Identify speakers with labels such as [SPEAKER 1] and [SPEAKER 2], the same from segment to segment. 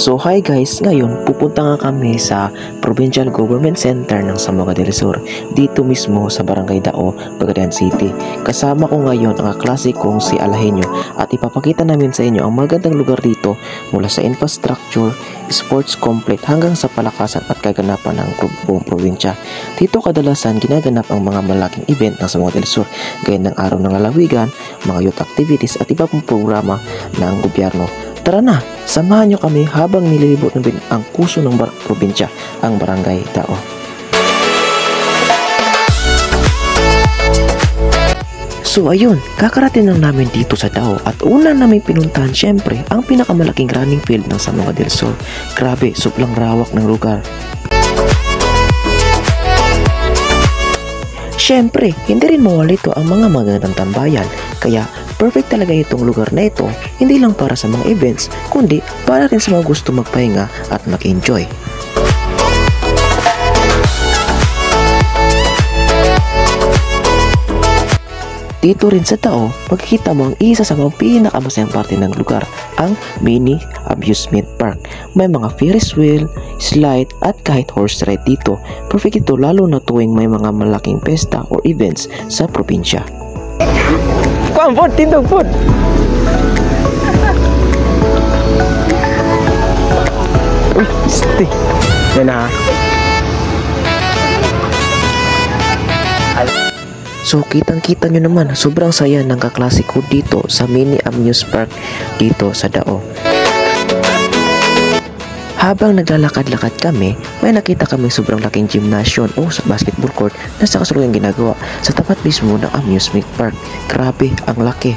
[SPEAKER 1] So hi guys, ngayon pupunta nga kami sa Provincial Government Center ng Zamboanga del Sur, dito mismo sa Barangay Dao, Pagadian City. Kasama ko ngayon ang kaklase kong si Alahenyo at ipapakita namin sa inyo ang magandang lugar dito mula sa infrastructure, sports complex hanggang sa palakasan at kaganapan ng buong probinsya. Dito kadalasan ginaganap ang mga malaking event ng Zamboanga del Sur, gaya ng Araw ng Lalawigan, mga youth activities at iba pang programa ng gobyerno. Tara na, samahan nyo kami habang nililibot namin ang puso ng probinsya, ang Barangay Dao. So ayun, kakarating lang namin dito sa Dao at una namin pinuntahan syempre ang pinakamalaking running field ng Zamboanga del Sur. Grabe, sobrang rawak ng lugar. Syempre, hindi rin mawala ito ang mga magandang tambayan, kaya perfect talaga itong lugar na ito, hindi lang para sa mga events, kundi para rin sa mga gusto magpahinga at mag-enjoy. Dito rin sa Dao, makikita mo ang isa sa mga pinakamasayang parte ng lugar, ang mini amusement park. May mga Ferris wheel, slide at kahit horse ride dito. Perfect ito lalo na tuwing may mga malaking pesta or events sa probinsya. Kuan food, tindog food. Uy, stick. Yan na. So kitang-kita nyo naman, sobrang saya ng kaklase ko dito sa mini amuse park dito sa Dao. Habang naglalakad-lakad kami, may nakita kami sobrang laking gymnasium o sa basketball court na sa kasalukuyang ginagawa sa tapat mismo ng amusement park. Grabe, ang laki.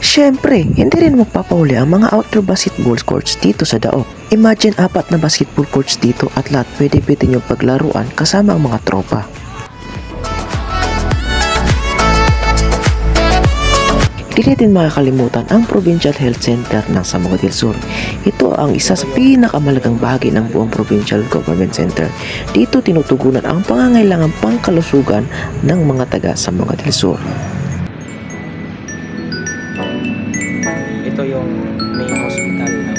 [SPEAKER 1] Siyempre, hindi rin magpapahuli ang mga outdoor basketball courts dito sa Dao. Imagine 4 na basketball courts dito at lahat pwede nyo paglaruan kasama ang mga tropa. Hindi natin makakalimutan ang Provincial Health Center ng Zamboanga del Sur. Ito ang isa sa pinakamalagang bahagi ng buong Provincial Government Center. Dito tinutugunan ang pangangailangan pangkalusugan ng mga taga Zamboanga del Sur.
[SPEAKER 2] Ito yung main hospital ng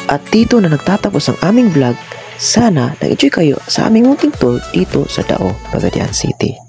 [SPEAKER 1] At dito na nagtatapos ang aming vlog. Sana nag-enjoy kayo sa aming munting tour dito sa Dao, Pagadian City.